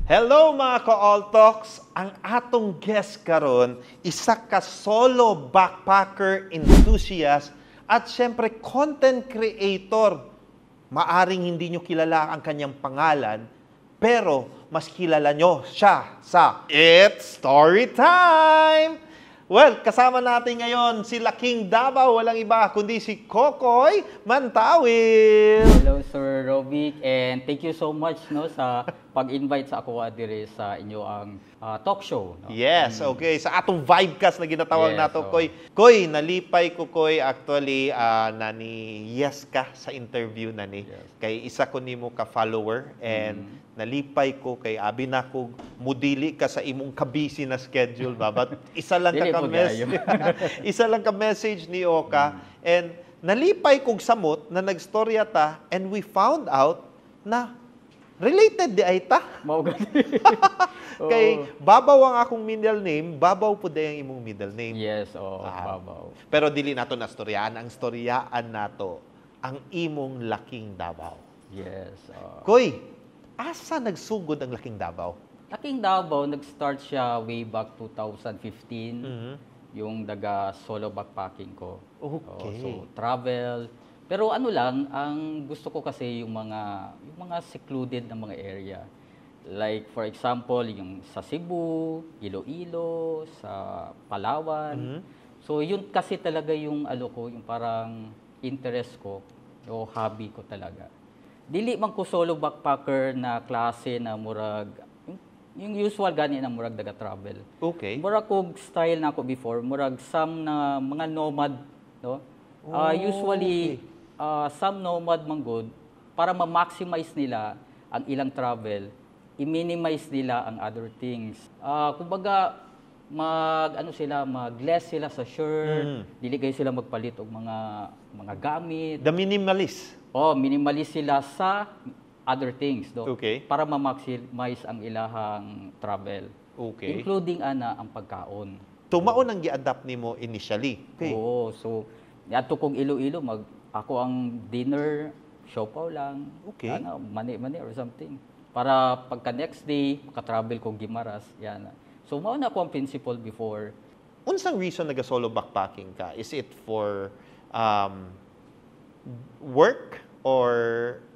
Hello mga ka-Altox! Ang atong guest karon isa ka solo backpacker enthusiast at syempre content creator. Maaring hindi nyo kilala ang kanyang pangalan, pero mas kilala nyo siya sa It's Story Time! Well, kasama natin ngayon si Laking Davao, walang iba kundi si Kokoy Mantawil. Hello Sir Rovic, and thank you so much sa pag-invite sa ako dire sa inyo ang talk show. Yes, okay. Sa atong Vibecast na ginatawag Yes, nato, oo. Koy. Koy, nalipay ko, Koy, actually, nani yes ka sa interview nani. Yes. Kay isa ko nimo ka-follower and nalipay ko kay abi na ko mudili ka sa imong kabisi na schedule ba. But isa lang Dili po ka-message. kayo. Isa lang ka-message ni Oka and nalipay kog samot na nagstorya ta and we found out na related di ay ta. Maugat. Kay Babaw ang akong middle name, Babaw po ang imong middle name. Yes, Ah. babaw. Pero dili nato na storyaan, ang storyaan nato ang imong Laking Davao. Yes. Koy, asa nagsugod ang Laking Davao? Laking Davao, nag-start siya way back 2015. Yung daga solo backpacking ko. Okay. So travel. Pero ano lang, ang gusto ko kasi yung mga secluded na mga area. Like for example, yung sa Cebu, Iloilo, sa Palawan. So yun kasi talaga yung yung parang interest ko o hobby ko talaga. Dili man ko solo backpacker na klase na murag yung usual gani na murag daga travel. Okay. Murag kog style na ako before, murag some na mga nomad, no? Usually some nomad man good para ma-maximize nila ang ilang travel, i-minimize nila ang other things. Kumbaga mag-less sila sa shirt, dili kayo sila magpalit og mga gamit. The minimalist. Minimalist sila sa other things, do. Okay. Para ma-maximize ang ilahang travel. Okay. Including ang pagkaon. Tumaon ang gi-adapt nimo initially. Okay. So yato kong Iloilo ako ang dinner siopaw lang. Okay. Mani or something. Para pagka next day maka-travel ko Gimaras, yan. So mao na ako ang principle before. Unsang reason naga-solo backpacking ka? Is it for work or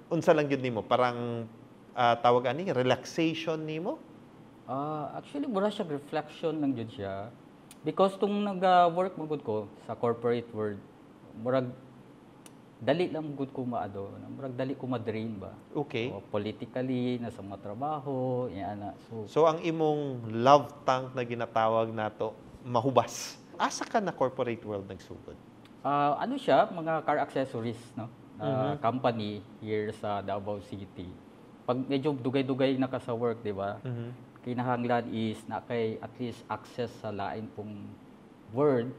unsa lang gyud nimo? Parang tawag ani relaxation nimo? Actually mura siya reflection lang jud siya. Because tung nag-work mo gud ko sa corporate world, murag dali lang gud ko maado, murag dali ko ma-drain ba. Okay. Politically na sa mga trabaho, yan na. So ang imong love tank na ginatawag nato mahubas. Asa ka na corporate world nagsugod? Ano siya, mga car accessories, no? Company here sa Davao City. Pag medyo dugay-dugay na ka sa work, di ba? Kinahanglan is na kay at least access sa lain pong word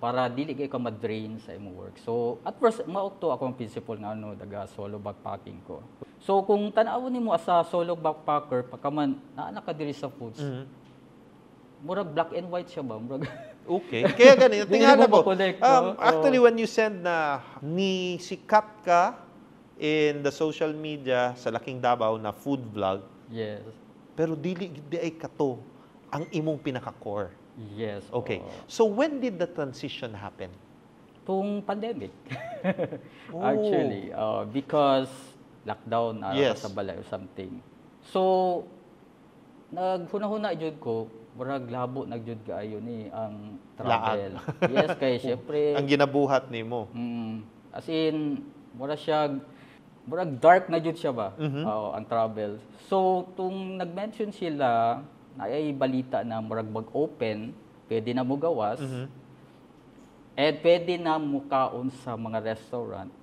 para dili kay ka ma-drain sa imong work. So at first maokto ako ang principle nga daga solo backpacking ko. So kung tan-awon nimo asa solo backpacker pagkaman naa ka diri sa foods. Murag black and white siya ba? Murag Okay. Kaya ganito, Hindi tingala mo ko. ma-connect, no? Actually, when you send na ni sikat ka in the social media sa Laking Davao na food vlog, yes. pero di ay kato ang imong pinaka-core. Yes. Okay. So when did the transition happen? Tung pandemic. Oh. Actually, because lockdown Yes. sa balay or something. So naghuna-huna jud ko, murag labo nagjud kaayo ni ang travel. Yes, kay syempre Ang ginabuhat nimo. as in murag dark na jud siya ba? Ang travel. So tung nag-mention sila na ay balita na murag mag-open, pwede na mo gawas. And pwede na mo kaon sa mga restaurant.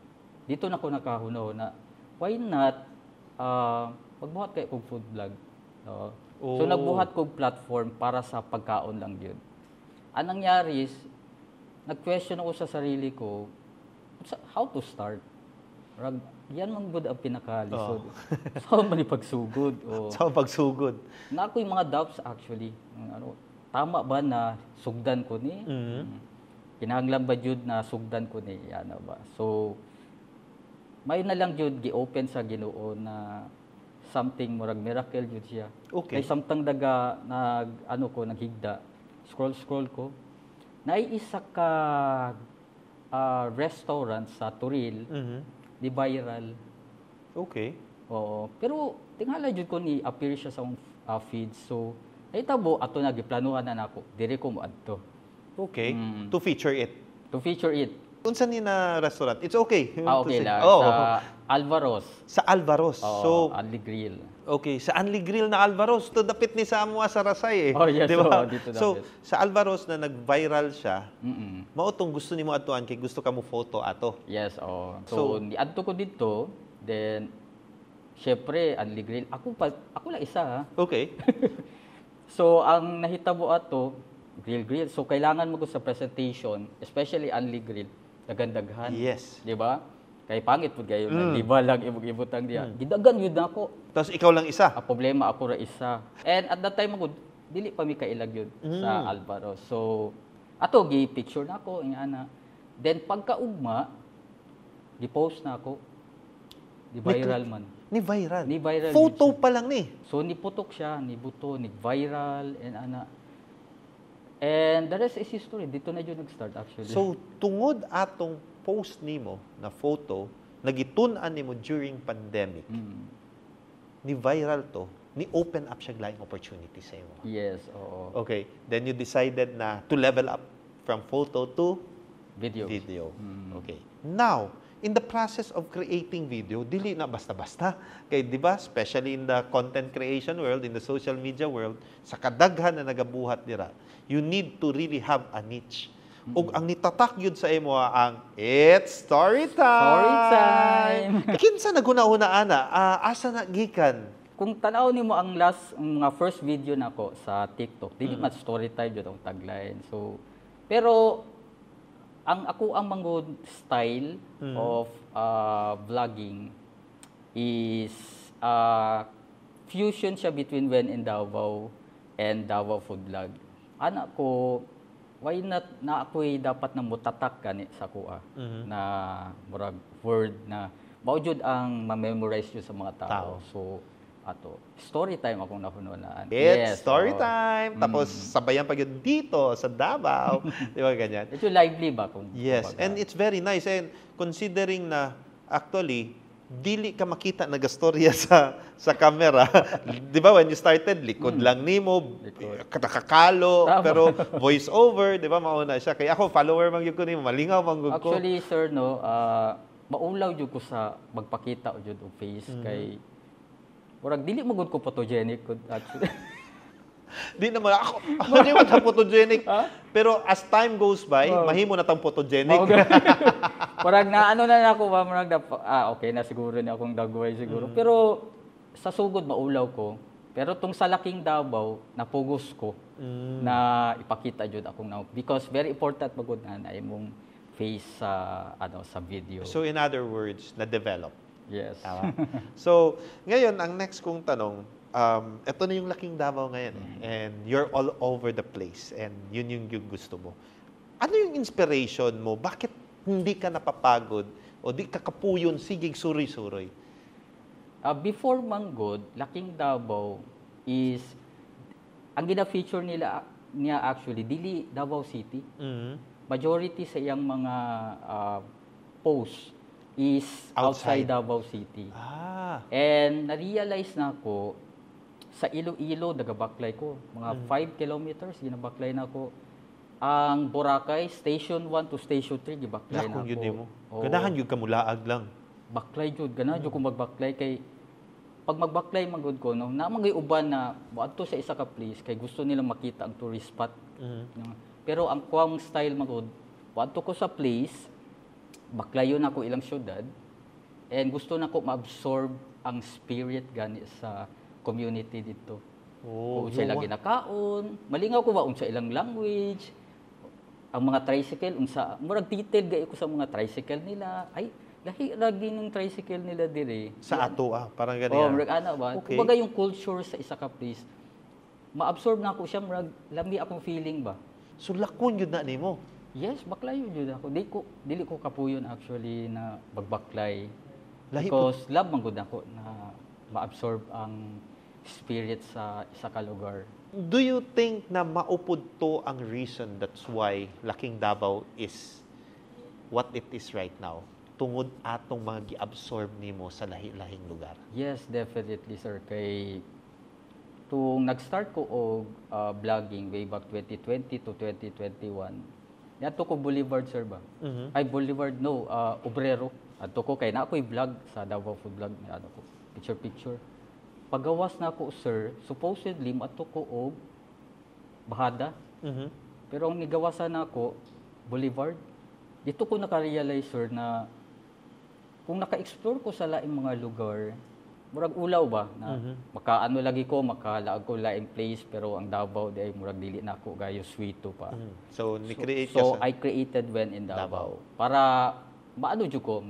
Dito na ko nakahuna-huna. Why not magbuhat kay kog food vlog? No? So nagbuhat kog platform para sa pagkaon lang yun. Anong nangyari is, nag-question ako sa sarili ko, how to start? Yan man gud ang pinakalisod. Sa man pagsugod Sa pagsugod. na ako yung mga doubts actually. Tama ba na sugdan ko ni? Kinahanglan ba jud na sugdan ko ni? Yan ba? So may na lang jud gi-open sa Ginoo na something murag miracle jud siya. Okay. Kay samtang daga naghigda, scroll ko, naay isa ka restaurant sa Turil, Mhm. di viral. Okay. Oo. Pero tingala jud ko ni appear siya sa akong feed. So nahitabo ato na giplanuhan na nako. Diri ko moadto Okay. To feature it. to feature it. Unsa ni na restaurant? It's okay. to Okay say. lang Oh, sa Alvaros. sa Alvaros. Oo, So, Ali Grill. okay, sa Anli Grill na Alvaros, to dapit ni Samoa sa Rasay eh. Oh, yes, Di ba? oo, dito So, dapit. sa Alvaros na nag-viral siya, Mm. mao tong gusto nimo atuan kay gusto ka mo photo ato. Yes, oo. So- So, niadto ko dito, then syempre Ali Grill. Ako lang isa ha. Okay. So, ang nahitabo ato, grill. So, kailangan mo ko sa presentation, especially Ali Grill, dagandaghan. Yes. Di ba? Kay pangit po kayo, di ba lang ibutang diya. Gidagan yun ako. Tapos ikaw lang isa. Ang problema ako ra isa. And at that time ako, dili pa mi kailag yun sa Alvaro. So, ato, gi-picture na ako, ingana. Then, pagkaugma, gi-post na ako. Di-viral man. Ni viral. Ni viral Photo yun siya. pa lang ni. So, niputok siya, nibuto, ni-viral, and ana. And the rest is history. Dito na yun nag-start actually. So, tungod atong post nimo na photo, nagitun-an nimo during pandemic, ni viral to, ni open up siya laing opportunity sa imo. Yes, oo. Okay. Then you decided na to level up from photo to Video. video. Okay. Now, in the process of creating video, dili na basta-basta. Kay, di ba, especially in the content creation world, in the social media world, sa kadaghan na nagabuhat dira, you need to really have a niche. Ug ang nitatak yun sa imo ang It's Story Time! Story time! Kinsa naguna-una ana? Asa na gikan? Kung tanaw nimo ang mga first video nako sa TikTok, dili man story time jud ang tagline. So, pero ang manggod style of vlogging is fusion siya between When in Davao and Davao Food Vlog. Ana ko, why not na ako'y dapat na mutatak gani sa kuha na murag word na mao jud ang ma-memorize jud sa mga tao. So ato story time akong nahunulaan. It's Story oo. Time! Tapos sabayan pa yun dito sa Davao. Di ba ganyan? Ito lively ba kung Yes, kumbaga. and it's very nice. And considering na actually, dili ka makita nagastorya sa camera. Di ba, when you started, likod lang nimo, nakakalo, Tama. pero voice over, di ba, mauna siya. Kaya ako, follower man yun ko nimo, malingaw man yun ko. Actually, sir, no, maulaw jud ko sa magpakita jud og face kay murag dili mo gud ko photogenic gud actually. Di naman ako, di mo ta photogenic. Pero as time goes by, mahimo na tang photogenic. Murag na ano na ako ba murag na okay na siguro ni akong dagway siguro. Pero sa sugod maulaw ko. Pero tong sa laking Davao napugos ko na ipakita jud akong na because very important magud na imong face sa sa video. So in other words, na-develop. Yes. Tama. So, ngayon, ang next kong tanong, ito na yung laking Davao ngayon and you're all over the place and yun yung gusto mo. Ano yung inspiration mo? Bakit hindi ka napapagod o di ka kapuyon, sigig suroy-suroy? Before Manggod, Laking Davao is ang gina-feature niya actually dili Davao City. Majority sa iyang mga posts is outside Davao City. And na-realize na ako, sa Iloilo, nagabaklay ko. Mga 5 kilometers, ginabaklay na ako. Ang Boracay, Station 1 to Station 3, gibaklay na Lakong yun ako. mo. Ganahan yun kamulaag lang. Baklay jud, ganahan jud ko magbaklay kay pag magbaklay magud ko no, namang uban na moadto sa isa ka place kay gusto nila makita ang tourist spot. Pero ang kuwang style magud, moadto ko sa place, baklayon ako ilang syudad and gusto na ko ma-absorb ang spirit gani sa community dito. Kung unsa ilang ginakaon, malingaw ko ba unsa ilang language, ang mga tricycle unsa murag detail gay ko sa mga tricycle nila. Ay lahi ra ng tricycle nila dire. Sa ato parang ganyan. Murag ana ba? Okay. Kumbaga yung culture sa isa ka place, ma-absorb na ako siya murag lami akong feeling ba. So lakon yun na nimo. Yes, baklay yun ako. Dili ko kapuyon actually na magbaklay. Lahi Because love man gud ako na ma-absorb ang spirit sa isa ka lugar. Do you think na maupod to ang reason that's why Laking Davao is what it is right now? Tungod atong mga gi-absorb nimo sa lahi-lahing lugar. Yes, definitely, sir. Kay tung nag-start ko og vlogging way back 2020 to 2021. Yato ko Boulevard, sir ba? Ay Boulevard no, Obrero. Adto ko kay na ako'y vlog sa Davao Food Vlog, ano ko, picture. Pagawas na ako, sir, supposedly mato ko og Bahada. Pero ang nigawasan na ako Boulevard. Dito ko naka-realize, sir, na kung naka-explore ko sa laing mga lugar, murag ulaw ba na makaano lagi ko, makalaag ko laing place, pero ang Davao di ay murag dili na ako gayo sweeto pa. So, ni-create So ka sa I created when in Davao. Para maano jud ko,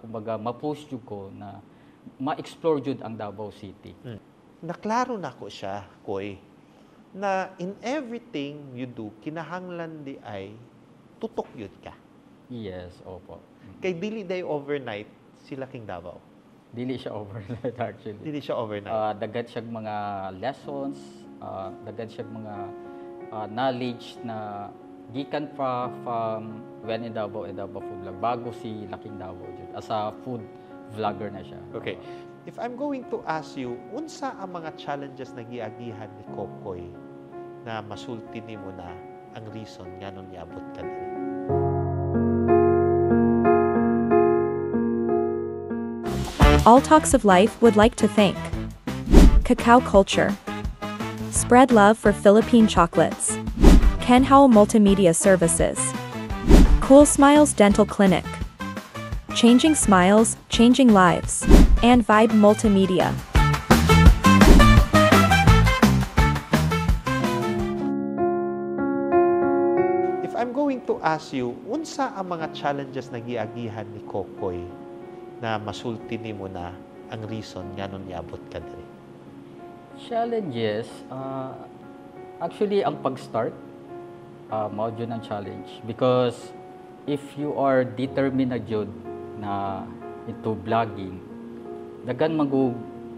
kumbaga ma-push jud ko na ma-explore jud ang Davao City. Naklaro na ko siya, Koy, na in everything you do, kinahanglan di ay tutok yun ka. Yes, opo. Kay dili day overnight si Laking Davao. Dili siya overnight actually. Dili siya overnight. Daghan siya mga lessons, daghan siya mga knowledge na gikan from when in Davao and Davao Food Vlog bago si Laking Davao jud as a food vlogger na siya. Okay. If I'm going to ask you, unsa ang mga challenges na giagihan ni Kokoy na masulti nimo na ang reason nganong niabot ka diri? All Talks of Life would like to thank Cacao Culture, Spread Love for Philippine Chocolates, Ken Howell Multimedia Services, Cool Smiles Dental Clinic, Changing Smiles, Changing Lives, and Vibe Multimedia. If I'm going to ask you, unsa ang mga challenges na giagihan ni Kokoy na masulti nimo na ang reason nganong niabot ka diri? Challenges, actually ang pag-start, mao jud ang challenge because if you are determined na jud na into vlogging, daghan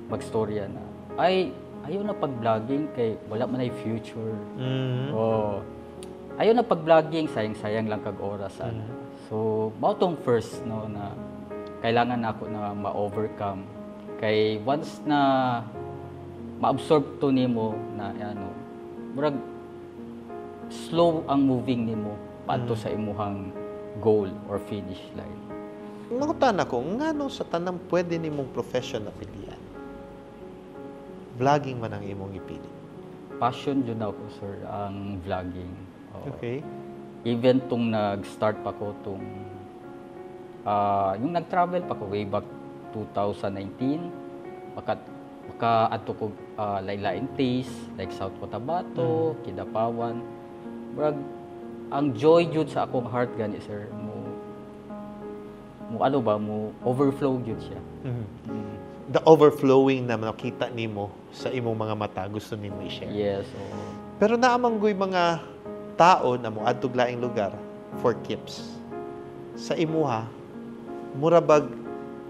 magstorya na ay ayaw na pag-vlogging kay wala man ay future. Oh. Ayaw na pag-vlogging, sayang lang kag oras ana. So, mao tong first no na kailangan ako na ma-overcome. Kay once na ma-absorb to nimo na ano, murag slow ang moving nimo paadto sa imuhang goal or finish line. Nangutan ako, ngano sa tanang pwede nimong profession na pilian? Vlogging man ang imong ipili. Passion jud ako, sir, ang vlogging. Oo. Okay. Even tung nag-start pa ko tung yung nag-travel pa ko way back 2019, maka adto ko lain-laing place like South Cotabato, Kidapawan. Murag ang joy jud sa akong heart gani, sir, mo overflow jud siya. The overflowing na nakita nimo sa imong mga mata, gusto nimo i-share. Yes, oo. Pero naamanggoy mga tao na mo adtog laing lugar for keeps. Sa imuha, murabag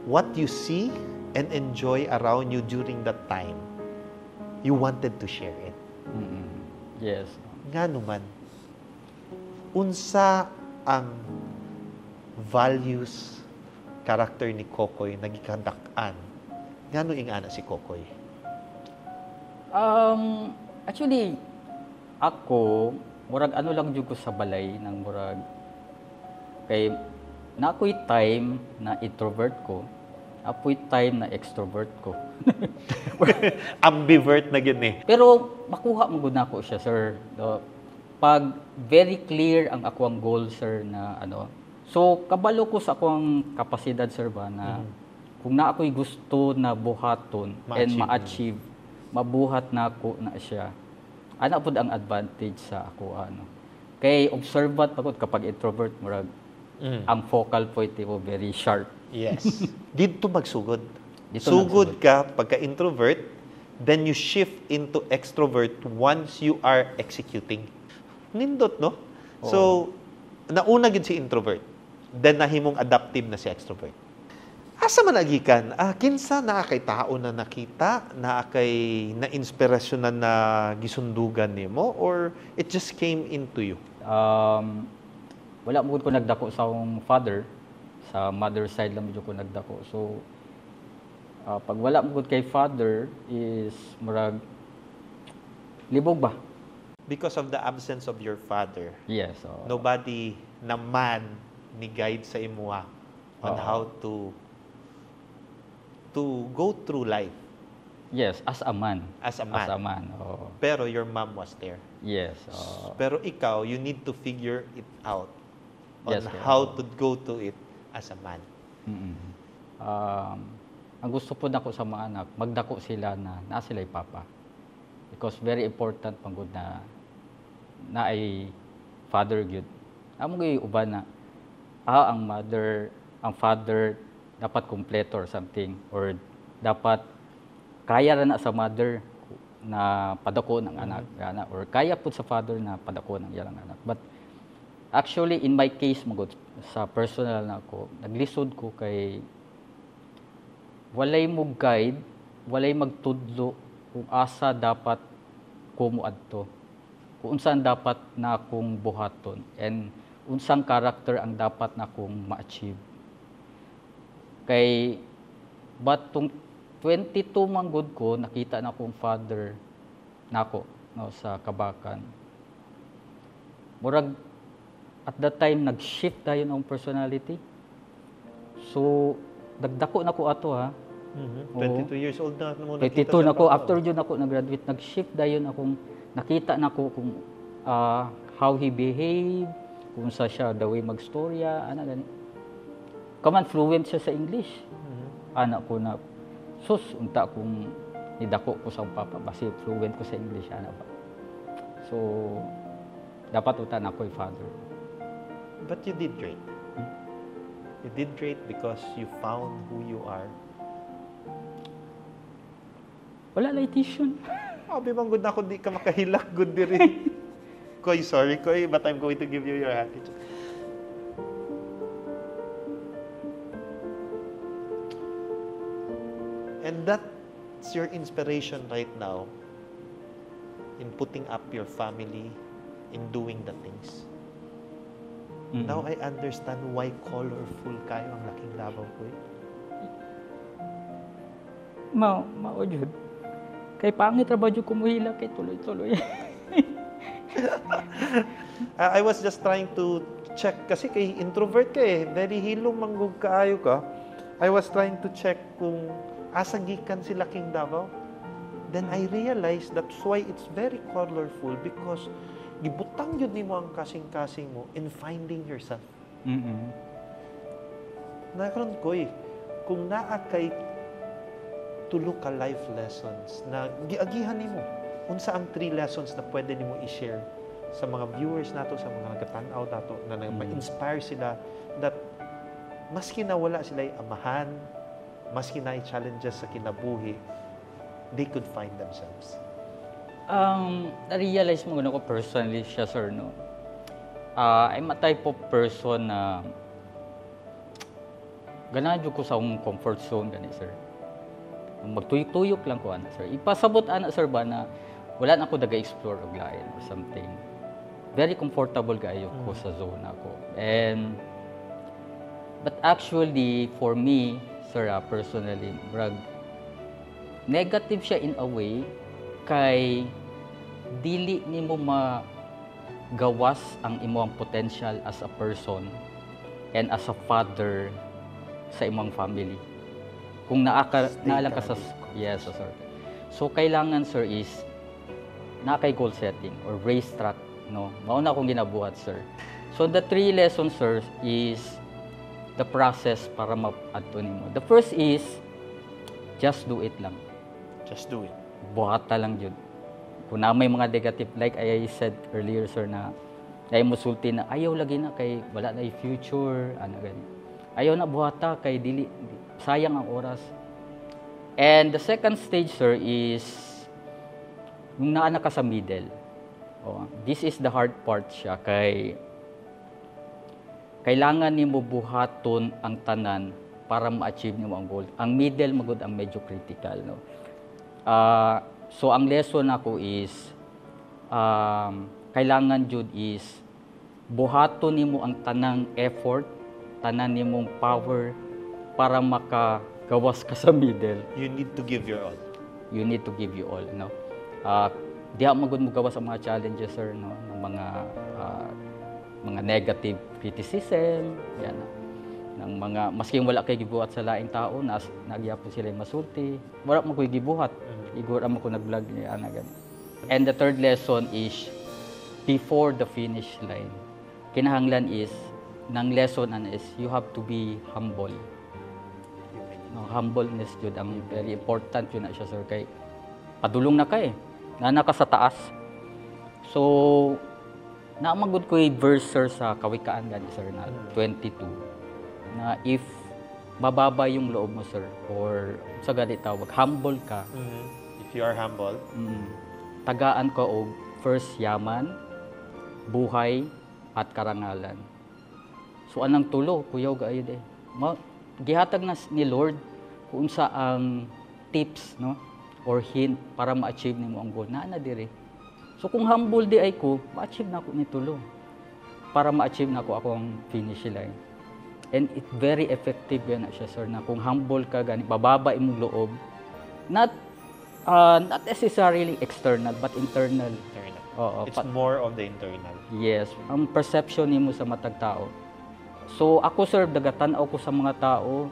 what you see and enjoy around you during that time, you wanted to share it. Yes. Nga naman, unsa ang values, character ni Kokoy nagikadak-an? Ngano ingana si Kokoy? Actually, ako, murag ano lang jud ko sa balay ng murag kay na ako'y time na introvert ko, ako'y time na extrovert ko. Ambivert na gid eh. Pero makuha mo gud nako siya, sir. Pag very clear ang akong goal, sir, na ano. So kabalo ko sa akong kapasidad, sir, ba na kung na ako'y gusto na buhaton and ma-achieve, mabuhat nako na siya. Ana pud ang advantage sa ako ano. Kay observant pagod kapag introvert murag ang focal point mo very sharp. Yes. Dito magsugod. Dito Sugod ka pagka-introvert, then you shift into extrovert once you are executing. Nindot, no? Oo. So, nauna gid si introvert. Then nahimong adaptive na si extrovert. Asa man nagikan? Kinsa naa kay tao na nakita, naa kay na inspirasyon na gisundugan nimo or it just came into you? Wala mo ko nagdako sa akong father. Sa mother side lang medyo ko nagdako. So, pag wala mo kay father is murag libog ba? Because of the absence of your father, Yes. nobody naman ni guide sa imuha on Oo. how to go through life Yes, as a man. as a man. As a man. Oo. Pero your mom was there. Yes. Pero ikaw, you need to figure it out on Yes, kaya. how to go to it as a man. Mm-mm. Ang gusto po nako sa mga anak, magdako sila na sila papa. Because very important pangod na ay father gyud. Amo gyud uban na ang father dapat kompleto or something or dapat kaya ra na sa mother na padako ng anak gana or kaya pud sa father na padako ng iyang anak. But actually in my case magud sa personal nako, naglisod ko kay walay mo guide, walay magtudlo kung asa dapat ko moadto. Kung unsaan dapat na akong buhaton and unsang character ang dapat na akong ma-achieve. Kay batong 22 manggod ko nakita na akong father nako no sa Kabakan. Murag at that time nag-shift dayon ang personality. So dagdako na ko ato ha. Oo. 22 years old na mo 22 na ko after jud ako nag-graduate nag-shift dayon akong nakita na ko kung how he behave, kung sa siya the way magstorya, ana gani. Kaman fluent siya sa English. Anak ko na sus unta kung nidako ko sa papa basi fluent ko sa English ana ba. So dapat uta na ko father. But you did great. You did great because you found who you are. Wala lay tuition. Abi bang good na ako di ka makahilak good diri. Koy, sorry Koy, but I'm going to give you your attitude. And that's your inspiration right now in putting up your family, in doing the things. Mm-mm. Now I understand why colorful kayo ang Laking Davao Koy. Mao jud. Kay pangit ra ba jud ko muhila kay tuloy-tuloy. I was just trying to check kasi kay introvert ka eh. Very hilong manggug kaayo ka. I was trying to check kung asa gikan si Laking Davao. Then I realized that's why it's very colorful because gibutang yun nimo ang kasing-kasing mo in finding yourself. Mm-mm. Nakaroon ko eh, kung naa kay tulo ka life lessons na giagihan nimo, unsa ang 3 lessons na pwede nimo i-share sa mga viewers nato, sa mga nagatan-aw nato na ma-inspire sila that maski na wala sila amahan, maski na challenges sa kinabuhi, they could find themselves. Na-realize mo ko personally siya, sir, no? I'm a type of person na ganahan ko sa akong comfort zone, gani, sir. Magtuyok-tuyok lang ko, ana, sir. Ipasabot, ana, sir, ba, na wala na ako daga-explore og lain or something. Very comfortable kayo ko sa zone ako. But actually, for me, sir, personally, brag, negative siya in a way, kay dili nimo magawas ang imong potential as a person and as a father sa imong family. Kung naala ka sa yes, sir. So kailangan, sir, is na kay goal setting or race track, no. Mao na akong ginabuhat, sir. So the 3 lessons, sir, is the process para ma-adto nimo. The first is just do it lang. Just do it. Buhata lang yun. Kung na may mga negative, like I said earlier, sir, na ay musulti na ayaw lagi na kay wala na future, ano ganyan. Ayaw na buhata kay dili sayang ang oras. And the second stage, sir, is yung naana ka sa middle. Oh, this is the hard part siya kay kailangan nimo buhaton ang tanan para ma-achieve nimo ang goal. Ang middle magud ang medyo critical, no. So ang lesson ako is kailangan jud is buhaton nimo ang tanang effort, tanan nimong power para makagawas ka sa middle. You need to give your all. You need to give you all, no. Diha magud mo gawas ang mga challenges, sir, no, ng mga negative criticism, yan, ng mga maski wala kay gibuhat sa laing tao, nagyapon sila masulti, wala mo koy gibuhat, igura mo ko nag-vlog ni ana gani. And the third lesson is before the finish line, kinahanglan is nang lesson is you have to be humble. No, humbleness jud ang very important yun na siya, sir, kay padulong na kay na ka sa taas. So naamagod ko verse, sir, sa Kawikaan gani, sir, na 22 na if mababa yung loob mo, sir, or sa gani tawag humble ka, If you are humble, tagaan ka og first yaman, buhay at karangalan. So anang tulo kuyaw gaayod gihatag na ni Lord kung sa ang tips, no, or hint para ma-achieve nimo ang goal na diri. So kung humble di ay ko, ma-achieve na ko ni tulo para ma-achieve na ko akong finish line. And it very effective yan na siya, sir, na kung humble ka gani bababa imong loob, not necessarily external but internal. Oo, it's more on the internal. yes, ang perception nimo sa matag tao. So ako, sir, dagatan-aw ko sa mga tao,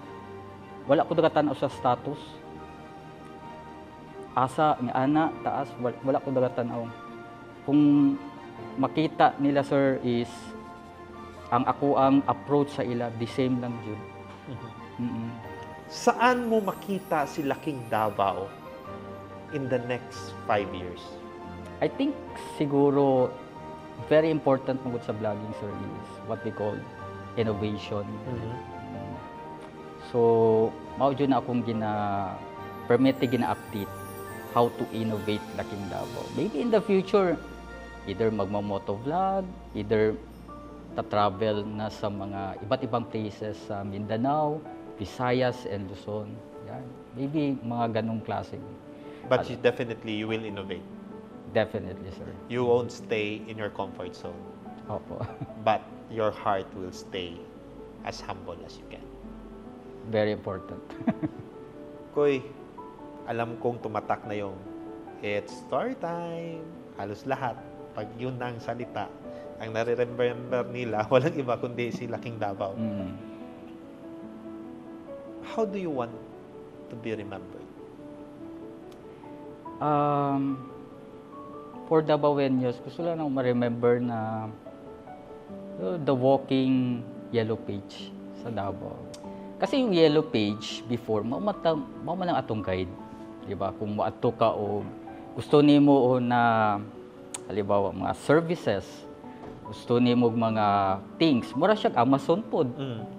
wala ko dagatan-aw sa status. Asa, ni ana, taas, wala ko dagatan-aw. Kung makita nila, sir, is ang ako ang approach sa ila, the same lang jud. Saan mo makita si Laking Davao in the next 5 years? I think siguro very important magud sa vlogging, sir, is what we call innovation. So, mao jud na akong gina-update how to innovate Laking Davao. Maybe in the future, either magmo-moto vlog, either ta-travel na sa mga iba't ibang places sa Mindanao, Visayas, and Luzon. Yan. Maybe mga ganong klaseng. But you will innovate. Definitely, sir. You won't stay in your comfort zone. Opo. But your heart will stay as humble as you can. Very important. Koy, alam kong tumatak na yung it's story time. Halos lahat. Pag yun ang salita, ang nare-remember nila, walang iba kundi si Laking Davao. How do you want to be remembered? For Davaoenos, gusto lang akong ma-remember na the walking yellow page sa Davao. Kasi yung yellow page before, mao man ang atong guide, di ba? Kung moadto ka o gusto nimo na halimbawa mga services, gusto nimo mga things, mura siya Amazon pod,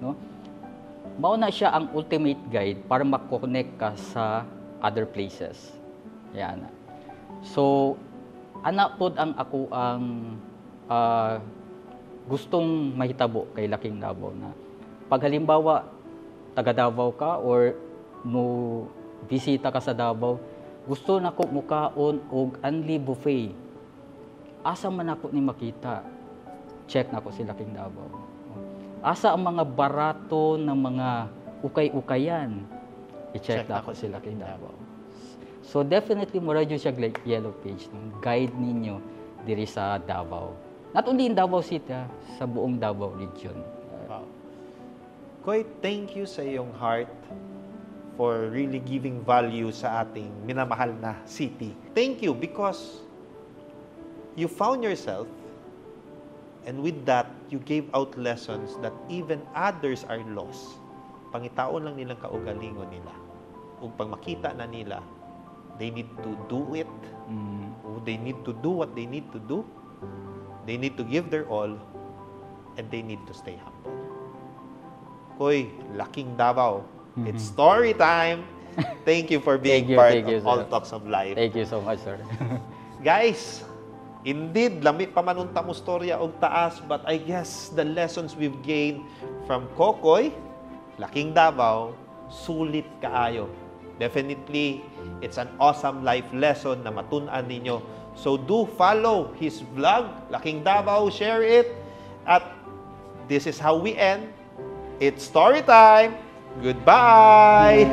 no? Mao na siya ang ultimate guide para ma-connect ka sa other places. Yan. So, ana pod ang ako ang gustong mahitabo kay Laking Davao na pag halimbawa taga Davao ka or mo bisita ka sa Davao, gusto nako mukaon og Unli buffet. Asa man ako ni makita, check nako si Laking Davao. Asa ang mga barato ng mga ukay-ukayan, i-check nako si Laking Davao. So definitely mura jud siya yellow page ng guide ninyo diri sa Davao. Not only in Davao City, sa buong Davao region. Wow. Koy, thank you sa iyong heart for really giving value sa ating minamahal na city. Thank you because you found yourself, and with that, you gave out lessons that even others are lost. Pangitaon lang nilang kaugalingon nila. Ug pag makita na nila, they need to do it. They need to do what they need to do. They need to give their all, and they need to stay humble. Koy, Laking Davao, it's story time. Thank you for being part of All Talks of Life. Thank you so much, sir. Guys, indeed, lami pa manunta mo storya og taas, but I guess the lessons we've gained from Kokoy, Laking Davao, sulit kaayo. Definitely, it's an awesome life lesson na matun-an ninyo. So do follow his vlog, Laking Davao, share it. At this is how we end. It's story time. Goodbye!